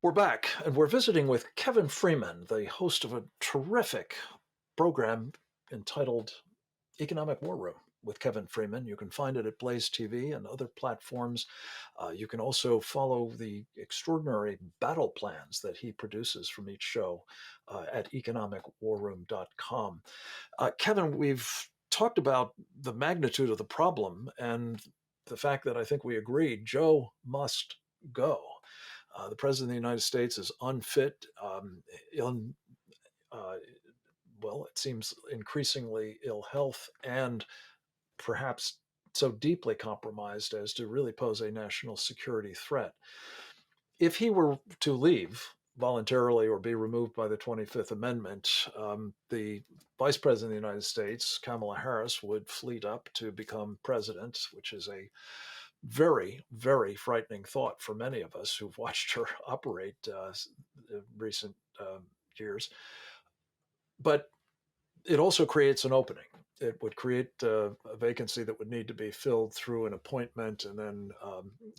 We're back, and we're visiting with Kevin Freeman, the host of a terrific program entitled Economic War Room with Kevin Freeman. You can find it at Blaze TV and other platforms. You can also follow the extraordinary battle plans that he produces from each show at economicwarroom.com. Kevin, we've talked about the magnitude of the problem and the fact that I think we agreed Joe must go. The president of the United States is unfit, uh, well, it seems increasingly ill health, and perhaps so deeply compromised as to really pose a national security threat. If he were to leave voluntarily or be removed by the 25th Amendment, the Vice President of the United States, Kamala Harris, would fleet up to become president, which is a very, very frightening thought for many of us who've watched her operate recent years. But it also creates an opening. It would create a vacancy that would need to be filled through an appointment and then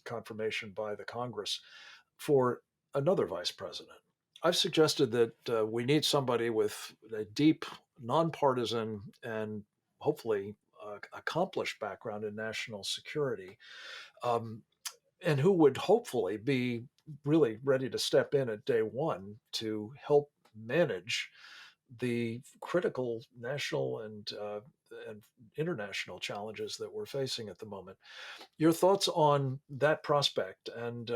confirmation by the Congress for another vice president. I've suggested that we need somebody with a deep, nonpartisan, and hopefully accomplished background in national security, um, and who would hopefully be really ready to step in at day one to help manage the critical national and international challenges that we're facing at the moment. Your thoughts on that prospect and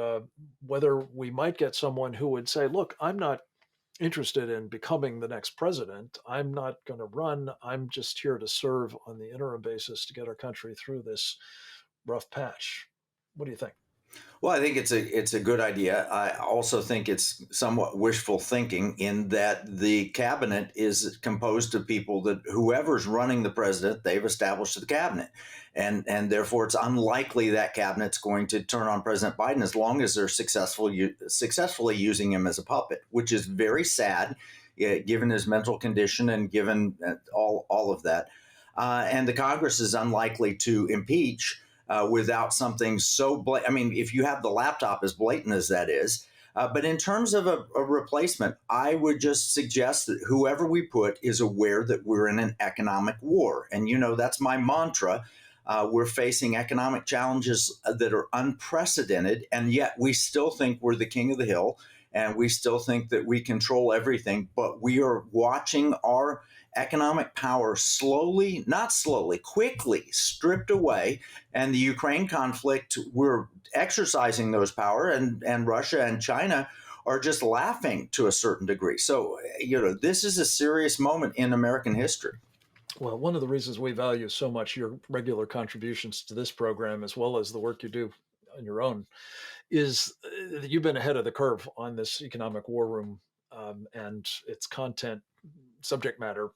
whether we might get someone who would say, look, I'm not interested in becoming the next president. I'm not going to run. I'm just here to serve on the interim basis to get our country through this rough patch. What do you think? Well, I think it's a good idea. I also think it's somewhat wishful thinking in that the cabinet is composed of people that whoever's running the president, they've established the cabinet, and therefore it's unlikely that cabinet's going to turn on President Biden as long as they're successfully using him as a puppet, which is very sad, given his mental condition and given all of that. And the Congress is unlikely to impeach without something so blatant. I mean, if you have the laptop, as blatant as that is. But in terms of a replacement, I would just suggest that whoever we put is aware that we're in an economic war. And, that's my mantra. We're facing economic challenges that are unprecedented, and yet we still think we're the king of the hill, and we still think that we control everything. But we are watching our economic power slowly, not slowly, quickly stripped away. And the Ukraine conflict, we're exercising those power, and Russia and China are just laughing to a certain degree. So, this is a serious moment in American history. Well, one of the reasons we value so much your regular contributions to this program, as well as the work you do on your own, is that you've been ahead of the curve on this economic war room and its content, subject matter,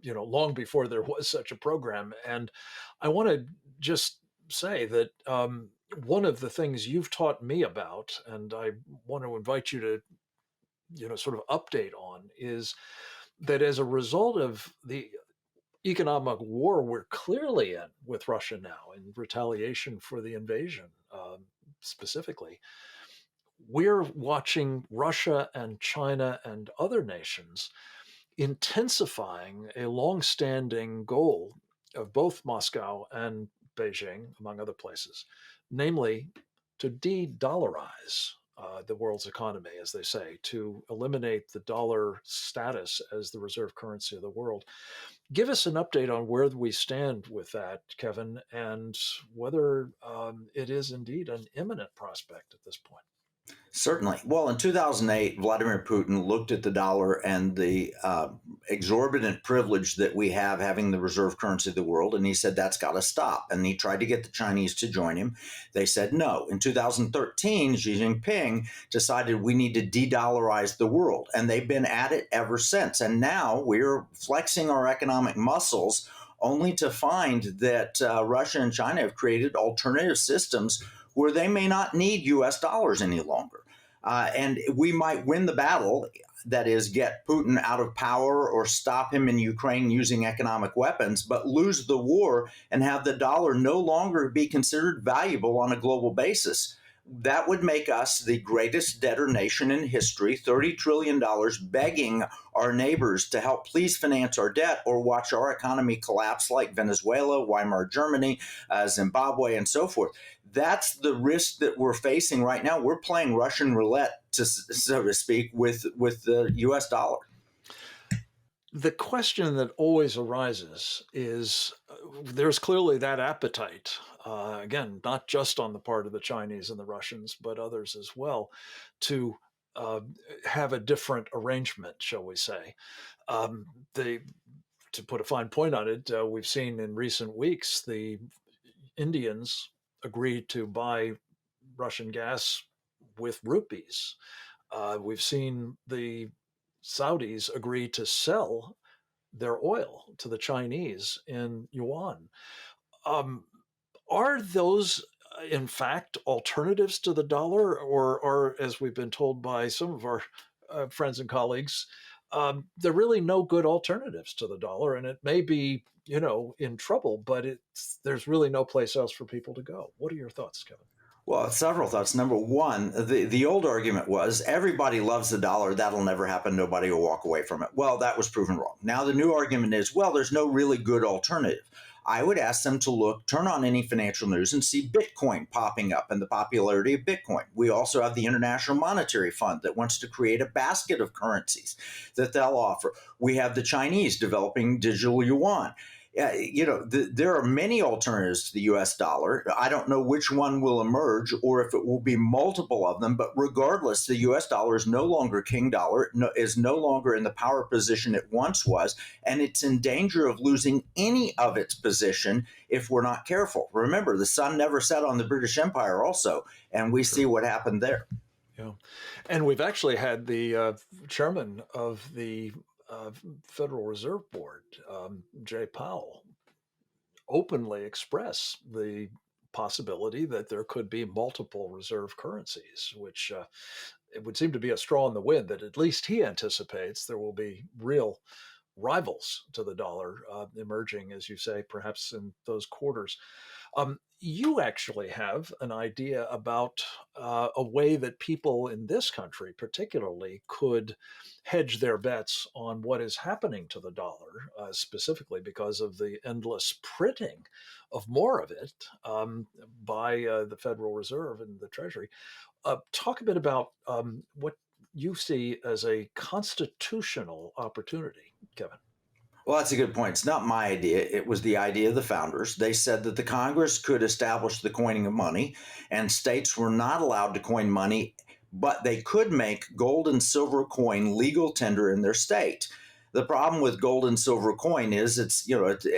long before there was such a program. And I want to just say that one of the things you've taught me about, and I want to invite you to, sort of update on, is that as a result of the economic war we're clearly in with Russia now in retaliation for the invasion, specifically, we're watching Russia and China and other nations intensifying a long-standing goal of both Moscow and Beijing, among other places, namely to de-dollarize the world's economy, as they say, to eliminate the dollar status as the reserve currency of the world. Give us an update on where we stand with that, Kevin, and whether it is indeed an imminent prospect at this point. Certainly. Well, in 2008, Vladimir Putin looked at the dollar and the exorbitant privilege that we have having the reserve currency of the world, and he said that's got to stop. And he tried to get the Chinese to join him. They said no. In 2013, Xi Jinping decided we need to de-dollarize the world, and they've been at it ever since. And now we're flexing our economic muscles only to find that Russia and China have created alternative systems where they may not need US dollars any longer. And we might win the battle, that is, get Putin out of power or stop him in Ukraine using economic weapons, but lose the war and have the dollar no longer be considered valuable on a global basis. That would make us the greatest debtor nation in history, $30 trillion begging our neighbors to help please finance our debt or watch our economy collapse like Venezuela, Weimar Germany, Zimbabwe, and so forth. That's the risk that we're facing right now. We're playing Russian roulette, so to speak, with the US dollar. The question that always arises is there's clearly that appetite, again, not just on the part of the Chinese and the Russians, but others as well, to uh, have a different arrangement, shall we say. Um, they, to put a fine point on it, we've seen in recent weeks the Indians agree to buy Russian gas with rupees. We've seen the Saudis agree to sell their oil to the Chinese in yuan. Um, are those, in fact, alternatives to the dollar, or as we've been told by some of our friends and colleagues, there are really no good alternatives to the dollar, and it may be, in trouble, but there's really no place else for people to go. What are your thoughts, Kevin? Well, several thoughts. Number one, the old argument was everybody loves the dollar. That'll never happen. Nobody will walk away from it. Well, that was proven wrong. Now, the new argument is, well, there's no really good alternative. I would ask them to turn on any financial news and see Bitcoin popping up and the popularity of Bitcoin. We also have the International Monetary Fund that wants to create a basket of currencies that they'll offer. We have the Chinese developing digital yuan. There are many alternatives to the US dollar. I don't know which one will emerge or if it will be multiple of them, but regardless, the US dollar is no longer king dollar, is no longer in the power position it once was, and it's in danger of losing any of its position if we're not careful. Remember, the sun never set on the British Empire also, and we see True. what happened there. Yeah. And we've actually had the chairman of the uh, Federal Reserve Board, Jay Powell, openly express the possibility that there could be multiple reserve currencies, which it would seem to be a straw in the wind that at least he anticipates there will be real rivals to the dollar emerging, as you say, perhaps in those quarters. You actually have an idea about a way that people in this country, particularly, could hedge their bets on what is happening to the dollar, specifically because of the endless printing of more of it by the Federal Reserve and the Treasury. Talk a bit about what you see as a constitutional opportunity, Kevin. Well, that's a good point. It's not my idea. It was the idea of the founders. They said that the Congress could establish the coining of money, and states were not allowed to coin money, but they could make gold and silver coin legal tender in their state. The problem with gold and silver coin is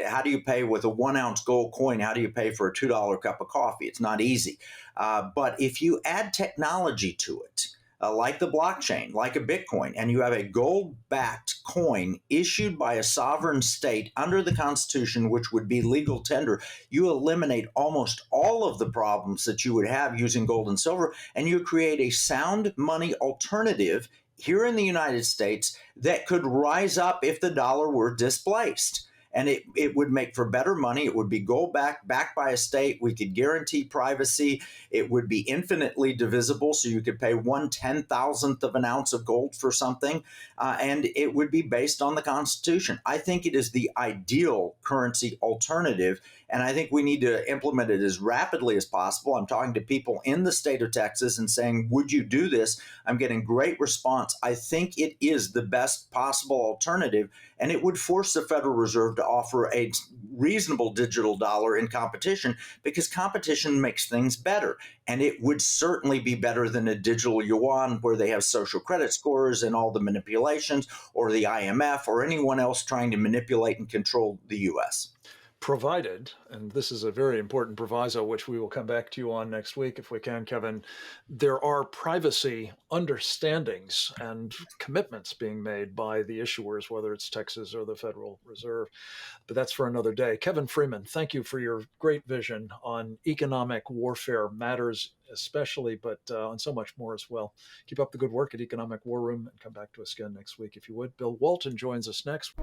how do you pay with a 1 ounce gold coin? How do you pay for a $2 cup of coffee? It's not easy. But if you add technology to it, like the blockchain, like a Bitcoin, and you have a gold backed coin issued by a sovereign state under the Constitution, which would be legal tender, you eliminate almost all of the problems that you would have using gold and silver, and you create a sound money alternative here in the United States that could rise up if the dollar were displaced. And it would make for better money. It would be gold backed by a state. We could guarantee privacy. It would be infinitely divisible, so you could pay 1/10,000th of an ounce of gold for something, and it would be based on the Constitution. I think it is the ideal currency alternative, and I think we need to implement it as rapidly as possible. I'm talking to people in the state of Texas and saying, would you do this? I'm getting great response. I think it is the best possible alternative, and it would force the Federal Reserve to offer a reasonable digital dollar in competition, because competition makes things better. And it would certainly be better than a digital yuan where they have social credit scores and all the manipulations, or the IMF or anyone else trying to manipulate and control the US. Provided, and this is a very important proviso, which we will come back to you on next week if we can, Kevin, there are privacy understandings and commitments being made by the issuers, whether it's Texas or the Federal Reserve. But that's for another day. Kevin Freeman, thank you for your great vision on economic warfare matters, especially, but on so much more as well. Keep up the good work at Economic War Room and come back to us again next week if you would. Bill Walton joins us next.